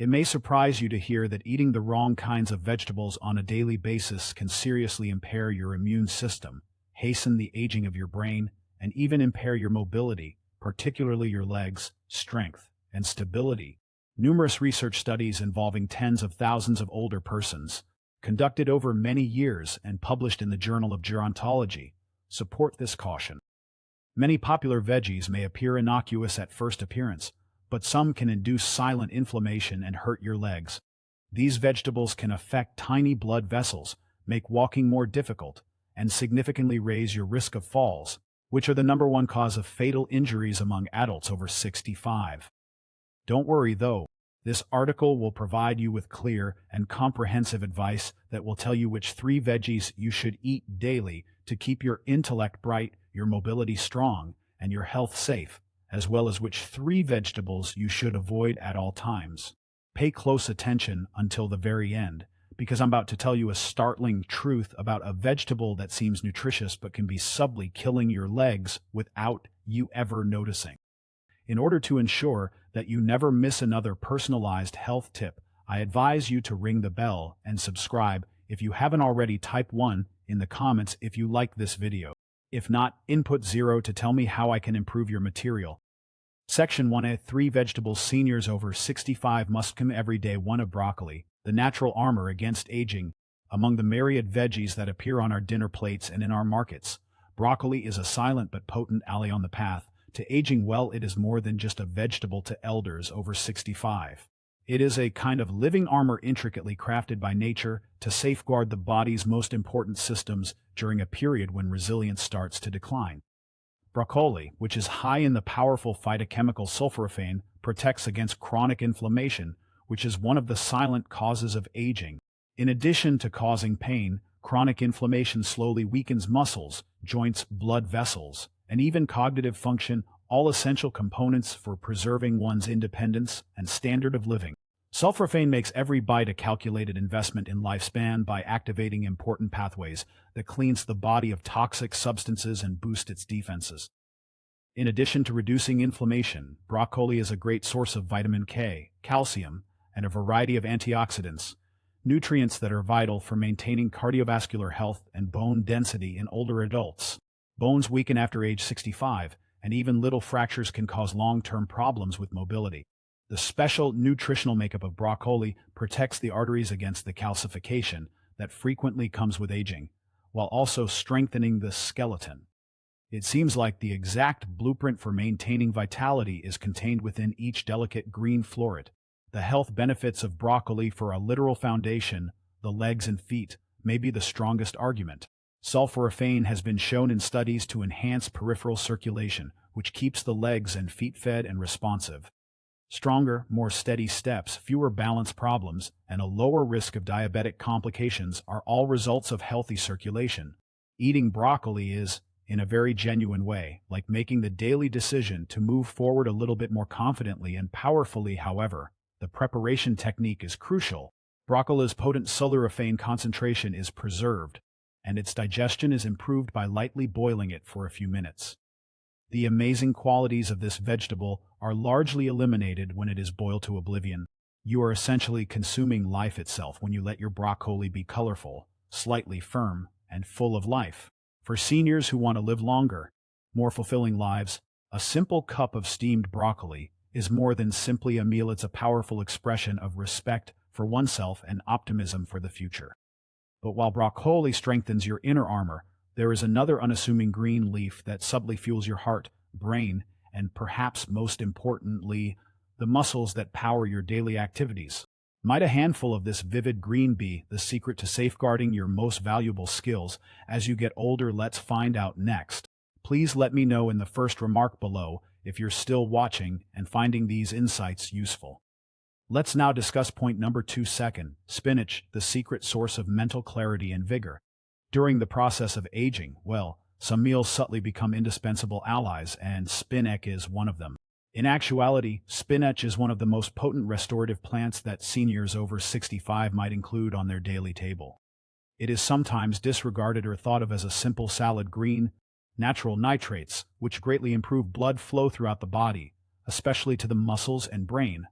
It may surprise you to hear that eating the wrong kinds of vegetables on a daily basis can seriously impair your immune system, hasten the aging of your brain, and even impair your mobility, particularly your legs, strength, and stability. Numerous research studies involving tens of thousands of older persons, conducted over many years and published in the Journal of Gerontology, support this caution. Many popular veggies may appear innocuous at first appearance, but some can induce silent inflammation and hurt your legs. These vegetables can affect tiny blood vessels, make walking more difficult, and significantly raise your risk of falls, which are the #1 cause of fatal injuries among adults over 65. Don't worry though, this article will provide you with clear and comprehensive advice that will tell you which 3 veggies you should eat daily to keep your intellect bright, your mobility strong, and your health safe, as well as which 3 vegetables you should avoid at all times. Pay close attention until the very end, because I'm about to tell you a startling truth about a vegetable that seems nutritious but can be subtly killing your legs without you ever noticing. In order to ensure that you never miss another personalized health tip, I advise you to ring the bell and subscribe if you haven't already. Type 1 in the comments if you like this video. If not, input 0 to tell me how I can improve your material. Section 1A 3 vegetables seniors over 65 must consume every day. 1 of broccoli, the natural armor against aging. Among the myriad veggies that appear on our dinner plates and in our markets, broccoli is a silent but potent ally on the path to aging well. It is more than just a vegetable to elders over 65. It is a kind of living armor intricately crafted by nature to safeguard the body's most important systems during a period when resilience starts to decline. Broccoli, which is high in the powerful phytochemical sulforaphane, protects against chronic inflammation, which is one of the silent causes of aging. In addition to causing pain, chronic inflammation slowly weakens muscles, joints, blood vessels, and even cognitive function, all essential components for preserving one's independence and standard of living. Sulforaphane makes every bite a calculated investment in lifespan by activating important pathways that cleans the body of toxic substances and boost its defenses. In addition to reducing inflammation, broccoli is a great source of vitamin K, calcium, and a variety of antioxidants, nutrients that are vital for maintaining cardiovascular health and bone density in older adults. Bones weaken after age 65, and even little fractures can cause long-term problems with mobility. The special nutritional makeup of broccoli protects the arteries against the calcification that frequently comes with aging, while also strengthening the skeleton. It seems like the exact blueprint for maintaining vitality is contained within each delicate green floret. The health benefits of broccoli for a literal foundation, the legs and feet, may be the strongest argument. Sulforaphane has been shown in studies to enhance peripheral circulation, which keeps the legs and feet fed and responsive. Stronger, more steady steps, fewer balance problems, and a lower risk of diabetic complications are all results of healthy circulation. Eating broccoli is, in a very genuine way, like making the daily decision to move forward a little bit more confidently and powerfully. However, the preparation technique is crucial. Broccoli's potent sulforaphane concentration is preserved, and its digestion is improved by lightly boiling it for a few minutes. The amazing qualities of this vegetable are largely eliminated when it is boiled to oblivion. You are essentially consuming life itself when you let your broccoli be colorful, slightly firm, and full of life. For seniors who want to live longer, more fulfilling lives, a simple cup of steamed broccoli is more than simply a meal. It's a powerful expression of respect for oneself and optimism for the future. But while broccoli strengthens your inner armor, there is another unassuming green leaf that subtly fuels your heart, brain, and perhaps most importantly, the muscles that power your daily activities. Might a handful of this vivid green be the secret to safeguarding your most valuable skills as you get older? Let's find out next. Please let me know in the first remark below if you're still watching and finding these insights useful. Let's now discuss point number 2. Spinach, the secret source of mental clarity and vigor. During the process of aging, some meals subtly become indispensable allies, and spinach is one of them. In actuality, spinach is one of the most potent restorative plants that seniors over 65 might include on their daily table. It is sometimes disregarded or thought of as a simple salad green, natural nitrates, which greatly improve blood flow throughout the body, especially to the muscles and brain,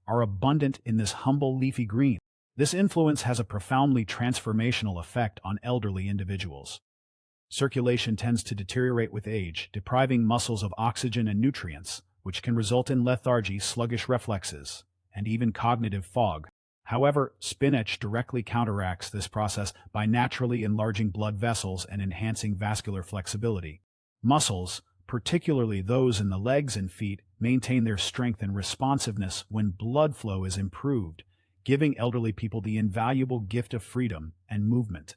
are abundant in this humble leafy green. This influence has a profoundly transformational effect on elderly individuals. Circulation tends to deteriorate with age, depriving muscles of oxygen and nutrients, which can result in lethargy, sluggish reflexes, and even cognitive fog. However, spinach directly counteracts this process by naturally enlarging blood vessels and enhancing vascular flexibility. Muscles, particularly those in the legs and feet, maintain their strength and responsiveness when blood flow is improved, giving elderly people the invaluable gift of freedom and movement.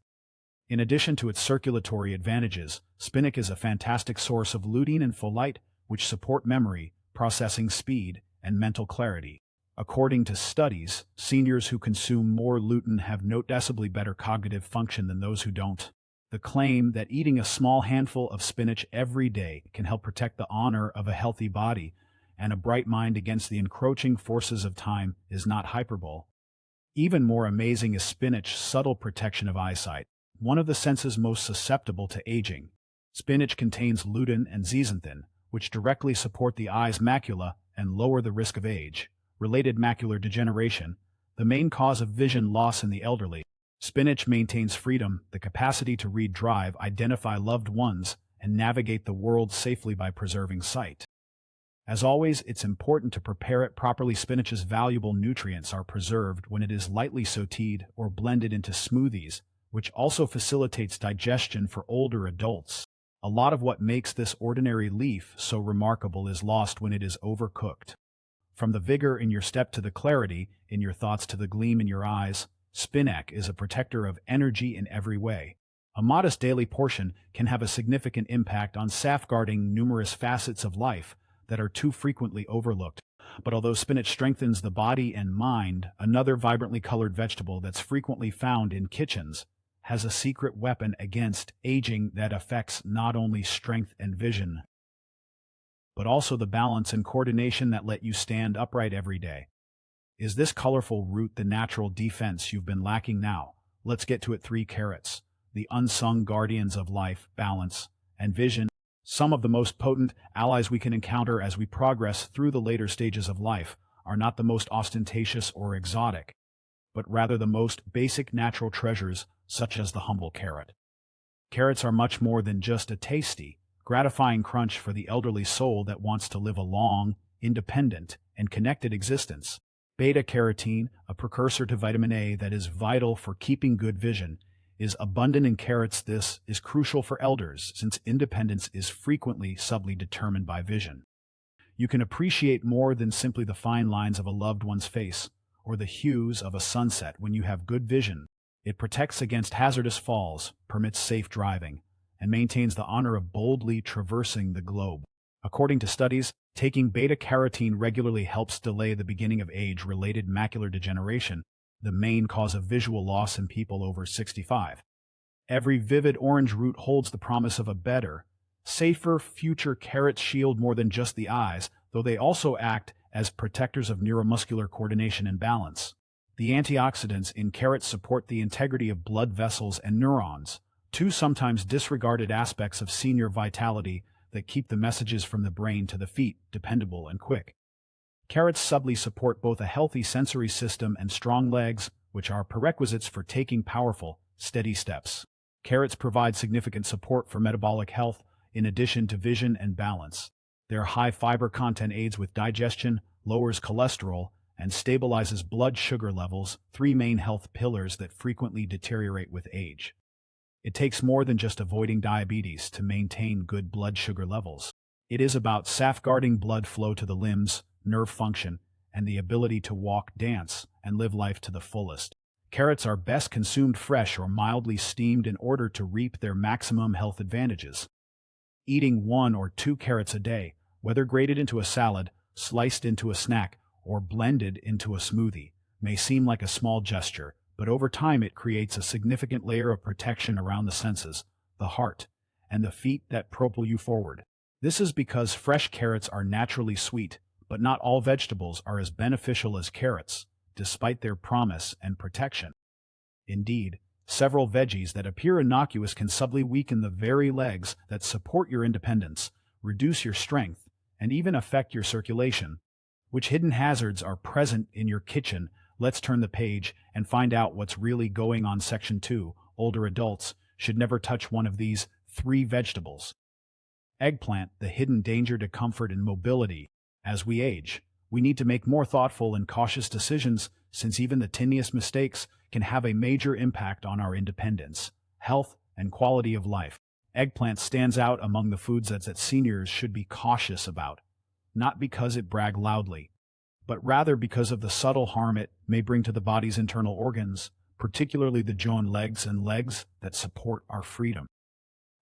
In addition to its circulatory advantages, spinach is a fantastic source of lutein and folate, which support memory, processing speed, and mental clarity. According to studies, seniors who consume more lutein have noticeably better cognitive function than those who don't. The claim that eating a small handful of spinach every day can help protect the honor of a healthy body and a bright mind against the encroaching forces of time is not hyperbole. Even more amazing is spinach's subtle protection of eyesight, one of the senses most susceptible to aging. Spinach contains lutein and zeaxanthin, which directly support the eye's macula and lower the risk of age. Related macular degeneration, the main cause of vision loss in the elderly. Spinach maintains freedom, the capacity to read, drive, identify loved ones, and navigate the world safely by preserving sight. As always, it's important to prepare it properly. Spinach's valuable nutrients are preserved when it is lightly sautéed or blended into smoothies, which also facilitates digestion for older adults. A lot of what makes this ordinary leaf so remarkable is lost when it is overcooked. From the vigor in your step to the clarity in your thoughts to the gleam in your eyes, spinach is a protector of energy in every way. A modest daily portion can have a significant impact on safeguarding numerous facets of life that are too frequently overlooked. But although spinach strengthens the body and mind, another vibrantly colored vegetable that's frequently found in kitchens has a secret weapon against aging that affects not only strength and vision, but also the balance and coordination that let you stand upright every day. Is this colorful root the natural defense you've been lacking now? Let's get to it. 3 carrots, the unsung guardians of life, balance, and vision. Some of the most potent allies we can encounter as we progress through the later stages of life are not the most ostentatious or exotic, but rather the most basic natural treasures, such as the humble carrot. Carrots are much more than just a tasty, gratifying crunch for the elderly soul that wants to live a long, independent, and connected existence. Beta-carotene, a precursor to vitamin A that is vital for keeping good vision, is abundant in carrots. This is crucial for elders since independence is frequently subtly determined by vision. You can appreciate more than simply the fine lines of a loved one's face or the hues of a sunset when you have good vision. It protects against hazardous falls, permits safe driving, and maintains the honor of boldly traversing the globe. According to studies, taking beta-carotene regularly helps delay the beginning of age-related macular degeneration, the main cause of visual loss in people over 65. Every vivid orange root holds the promise of a better, safer future. Carrots shield more than just the eyes, though they also act as protectors of neuromuscular coordination and balance. The antioxidants in carrots support the integrity of blood vessels and neurons, two sometimes disregarded aspects of senior vitality that keep the messages from the brain to the feet dependable and quick. Carrots subtly support both a healthy sensory system and strong legs, which are prerequisites for taking powerful, steady steps. Carrots provide significant support for metabolic health, in addition to vision and balance. Their high fiber content aids with digestion, lowers cholesterol, and stabilizes blood sugar levels, 3 main health pillars that frequently deteriorate with age. It takes more than just avoiding diabetes to maintain good blood sugar levels. It is about safeguarding blood flow to the limbs, nerve function, and the ability to walk, dance, and live life to the fullest. Carrots are best consumed fresh or mildly steamed in order to reap their maximum health advantages. Eating 1 or 2 carrots a day, whether grated into a salad, sliced into a snack, or blended into a smoothie, may seem like a small gesture, but over time it creates a significant layer of protection around the senses, the heart, and the feet that propel you forward. This is because fresh carrots are naturally sweet, but not all vegetables are as beneficial as carrots, despite their promise and protection. Indeed, several veggies that appear innocuous can subtly weaken the very legs that support your independence, reduce your strength, and even affect your circulation. Which hidden hazards are present in your kitchen? Let's turn the page and find out what's really going on. Section 2. Older adults should never touch one of these 3 vegetables. Eggplant, the hidden danger to comfort and mobility. As we age, we need to make more thoughtful and cautious decisions, since even the tiniest mistakes can have a major impact on our independence, health, and quality of life. Eggplant stands out among the foods that seniors should be cautious about, not because it brags loudly, but rather because of the subtle harm it may bring to the body's internal organs, particularly the jaw and legs that support our freedom.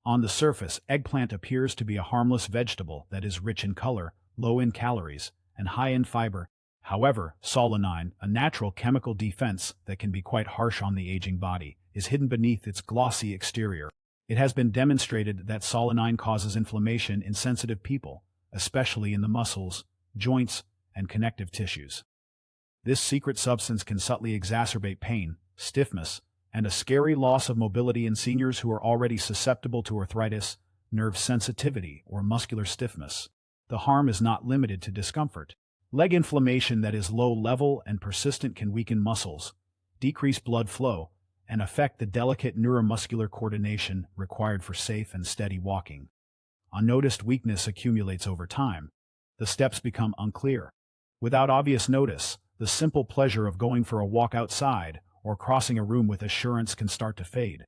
On the surface, eggplant appears to be a harmless vegetable that is rich in color, low in calories, and high in fiber. However, solanine, a natural chemical defense that can be quite harsh on the aging body, is hidden beneath its glossy exterior. It has been demonstrated that solanine causes inflammation in sensitive people, especially in the muscles, joints, and connective tissues. This secret substance can subtly exacerbate pain, stiffness, and a scary loss of mobility in seniors who are already susceptible to arthritis, nerve sensitivity, or muscular stiffness. The harm is not limited to discomfort. Leg inflammation that is low level and persistent can weaken muscles, decrease blood flow, and affect the delicate neuromuscular coordination required for safe and steady walking. Unnoticed weakness accumulates over time. The steps become unclear. Without obvious notice, the simple pleasure of going for a walk outside or crossing a room with assurance can start to fade.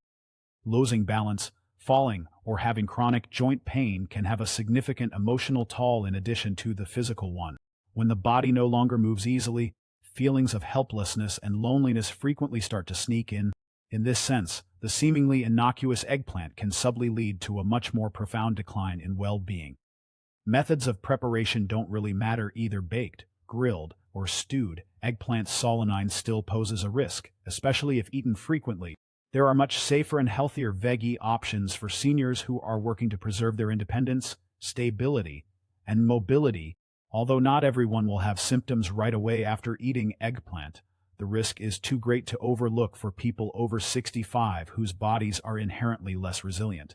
Losing balance, falling, or having chronic joint pain can have a significant emotional toll in addition to the physical one. When the body no longer moves easily, feelings of helplessness and loneliness frequently start to sneak in. In this sense, the seemingly innocuous eggplant can subtly lead to a much more profound decline in well-being. Methods of preparation don't really matter. Either baked, grilled, or stewed, eggplant solanine still poses a risk, especially if eaten frequently. There are much safer and healthier veggie options for seniors who are working to preserve their independence, stability, and mobility. Although not everyone will have symptoms right away after eating eggplant, the risk is too great to overlook for people over 65 whose bodies are inherently less resilient.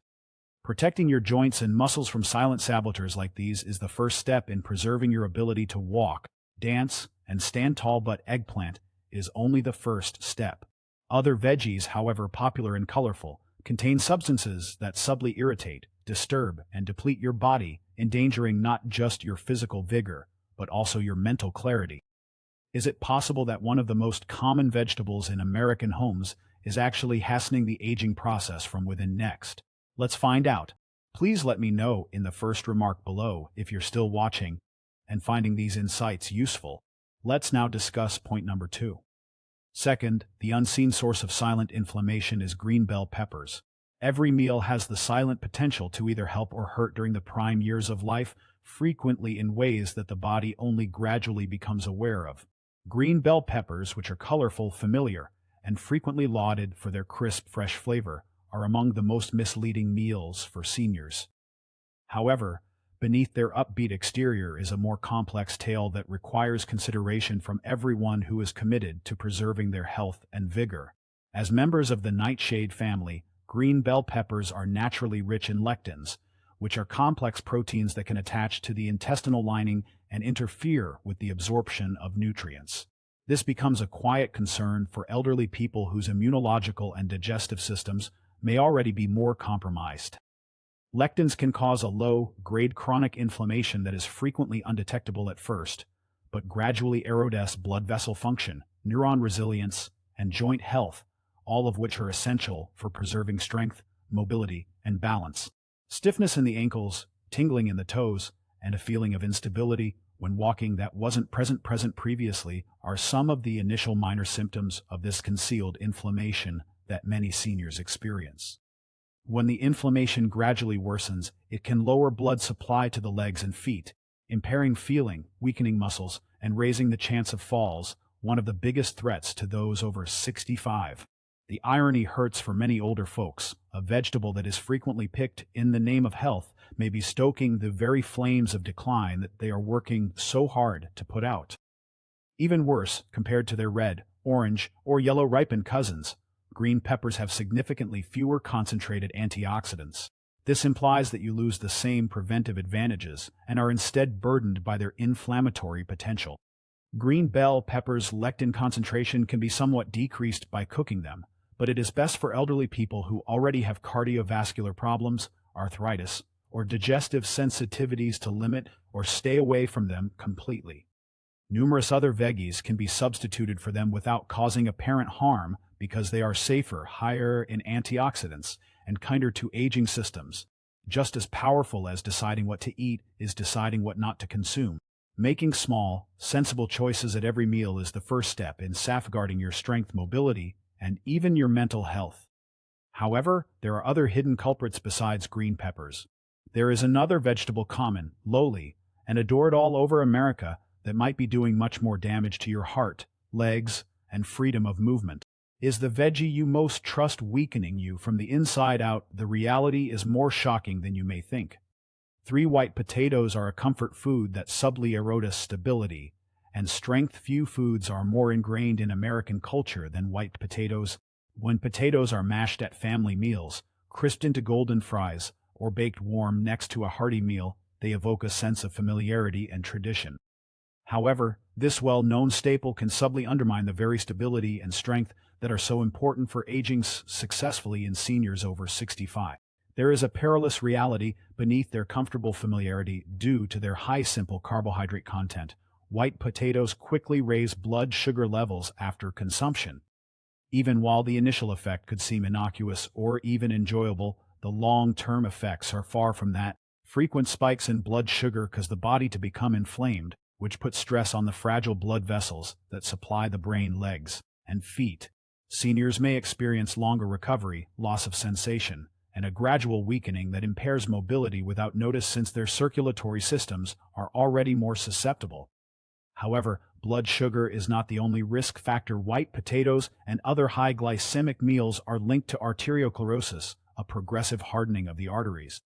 Protecting your joints and muscles from silent saboteurs like these is the first step in preserving your ability to walk, dance, and stand tall, but eggplant is only the first step. Other veggies, however popular and colorful, contain substances that subtly irritate, disturb, and deplete your body, endangering not just your physical vigor, but also your mental clarity. Is it possible that one of the most common vegetables in American homes is actually hastening the aging process from within? Next, let's find out. Please let me know in the first remark below if you're still watching and finding these insights useful. Let's now discuss point number 2. Second, the unseen source of silent inflammation is green bell peppers. Every meal has the silent potential to either help or hurt during the prime years of life, frequently in ways that the body only gradually becomes aware of. Green bell peppers, which are colorful, familiar, and frequently lauded for their crisp, fresh flavor, are among the most misleading meals for seniors. However, beneath their upbeat exterior is a more complex tale that requires consideration from everyone who is committed to preserving their health and vigor. As members of the nightshade family, green bell peppers are naturally rich in lectins, which are complex proteins that can attach to the intestinal lining and interfere with the absorption of nutrients. This becomes a quiet concern for elderly people whose immunological and digestive systems may already be more compromised. Lectins can cause a low-grade chronic inflammation that is frequently undetectable at first, but gradually erodes blood vessel function, neuron resilience, and joint health, all of which are essential for preserving strength, mobility, and balance. Stiffness in the ankles, tingling in the toes, and a feeling of instability when walking that wasn't present previously are some of the initial minor symptoms of this concealed inflammation that many seniors experience. When the inflammation gradually worsens, it can lower blood supply to the legs and feet, impairing feeling, weakening muscles, and raising the chance of falls, one of the biggest threats to those over 65. The irony hurts for many older folks. A vegetable that is frequently picked in the name of health may be stoking the very flames of decline that they are working so hard to put out. Even worse, compared to their red, orange, or yellow ripened cousins, green peppers have significantly fewer concentrated antioxidants. This implies that you lose the same preventive advantages and are instead burdened by their inflammatory potential. Green bell peppers' lectin concentration can be somewhat decreased by cooking them, but it is best for elderly people who already have cardiovascular problems, arthritis, or digestive sensitivities to limit or stay away from them completely. Numerous other veggies can be substituted for them without causing apparent harm because they are safer, higher in antioxidants, and kinder to aging systems. Just as powerful as deciding what to eat is deciding what not to consume. Making small, sensible choices at every meal is the first step in safeguarding your strength, mobility, and even your mental health. However, there are other hidden culprits besides green peppers. There is another vegetable common, lowly, and adored all over America that might be doing much more damage to your heart, legs, and freedom of movement. Is the veggie you most trust weakening you from the inside out? The reality is more shocking than you may think. 3 white potatoes are a comfort food that subtly erodes stability and strength. Few foods are more ingrained in American culture than white potatoes. When potatoes are mashed at family meals, crisped into golden fries, or baked warm next to a hearty meal, they evoke a sense of familiarity and tradition. However, this well-known staple can subtly undermine the very stability and strength that are so important for aging successfully in seniors over 65. There is a perilous reality beneath their comfortable familiarity due to their high simple carbohydrate content. White potatoes quickly raise blood sugar levels after consumption. Even while the initial effect could seem innocuous or even enjoyable, the long-term effects are far from that. Frequent spikes in blood sugar cause the body to become inflamed, which puts stress on the fragile blood vessels that supply the brain, legs, and feet. Seniors may experience longer recovery, loss of sensation, and a gradual weakening that impairs mobility without notice since their circulatory systems are already more susceptible. However, blood sugar is not the only risk factor. White potatoes and other high glycemic meals are linked to arteriosclerosis, a progressive hardening of the arteries.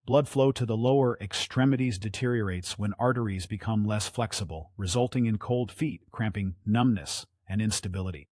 Blood flow to the lower extremities deteriorates when arteries become less flexible, resulting in cold feet, cramping, numbness, and instability.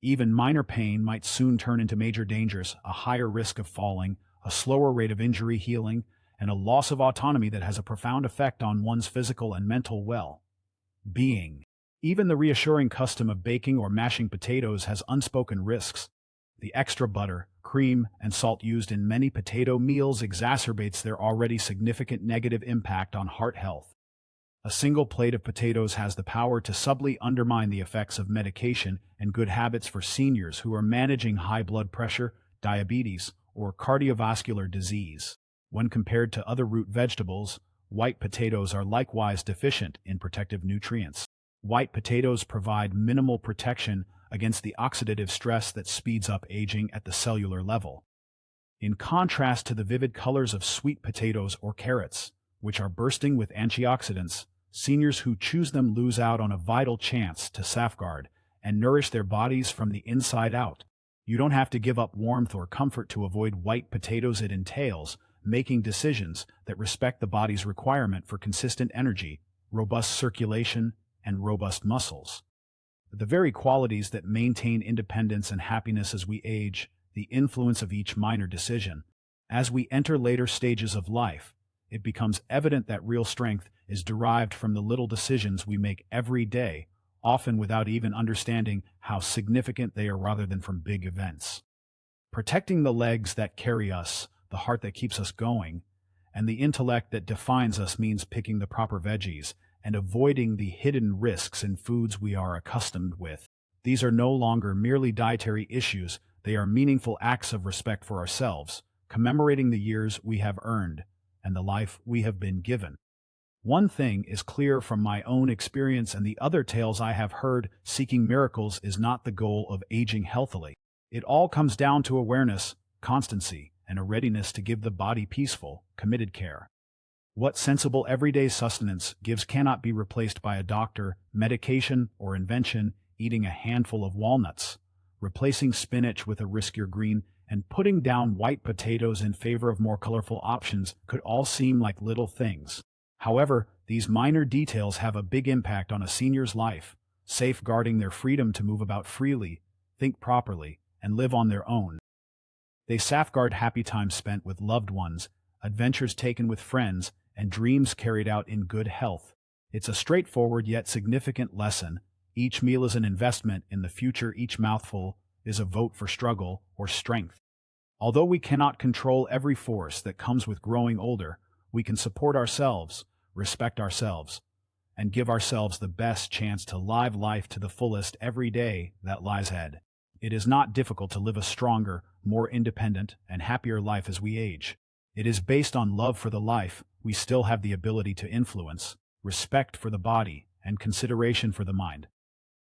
Even minor pain might soon turn into major dangers, a higher risk of falling, a slower rate of injury healing, and a loss of autonomy that has a profound effect on one's physical and mental well-being. Even the reassuring custom of baking or mashing potatoes has unspoken risks. The extra butter, cream, and salt used in many potato meals exacerbates their already significant negative impact on heart health. A single plate of potatoes has the power to subtly undermine the effects of medication and good habits for seniors who are managing high blood pressure, diabetes, or cardiovascular disease. When compared to other root vegetables, white potatoes are likewise deficient in protective nutrients. White potatoes provide minimal protection against the oxidative stress that speeds up aging at the cellular level. In contrast to the vivid colors of sweet potatoes or carrots, which are bursting with antioxidants, seniors who choose them lose out on a vital chance to safeguard and nourish their bodies from the inside out. You don't have to give up warmth or comfort to avoid white potatoes. It entails making decisions that respect the body's requirement for consistent energy, robust circulation, and robust muscles. The very qualities that maintain independence and happiness as we age, the influence of each minor decision. As we enter later stages of life, it becomes evident that real strength is derived from the little decisions we make every day, often without even understanding how significant they are rather than from big events. Protecting the legs that carry us, the heart that keeps us going, and the intellect that defines us means picking the proper veggies and avoiding the hidden risks in foods we are accustomed with. These are no longer merely dietary issues, they are meaningful acts of respect for ourselves, commemorating the years we have earned and the life we have been given. One thing is clear from my own experience and the other tales I have heard: seeking miracles is not the goal of aging healthily. It all comes down to awareness, constancy, and a readiness to give the body peaceful, committed care. What sensible everyday sustenance gives cannot be replaced by a doctor, medication, or invention. Eating a handful of walnuts, replacing spinach with a riskier green, and putting down white potatoes in favor of more colorful options could all seem like little things. However, these minor details have a big impact on a senior's life, safeguarding their freedom to move about freely, think properly, and live on their own. They safeguard happy time spent with loved ones adventures taken with friends, and dreams carried out in good health. It's a straightforward yet significant lesson. Each meal is an investment in the future. Each mouthful is a vote for struggle or strength. Although we cannot control every force that comes with growing older, we can support ourselves, respect ourselves, and give ourselves the best chance to live life to the fullest every day that lies ahead. It is not difficult to live a stronger, more independent, and happier life as we age. It is based on love for the life we still have the ability to influence, respect for the body, and consideration for the mind.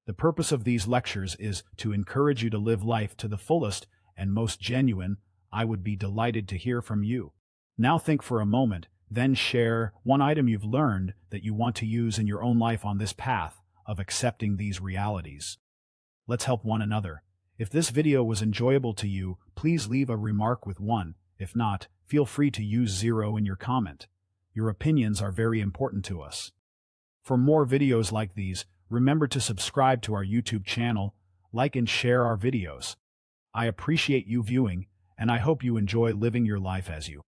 The purpose of these lectures is to encourage you to live life to the fullest and most genuine. I would be delighted to hear from you. Now think for a moment, then share one item you've learned that you want to use in your own life on this path of accepting these realities. Let's help one another. If this video was enjoyable to you, please leave a remark with 1. If not, feel free to use 0 in your comment. Your opinions are very important to us. For more videos like these, remember to subscribe to our YouTube channel, like and share our videos. I appreciate you viewing, and I hope you enjoy living your life as you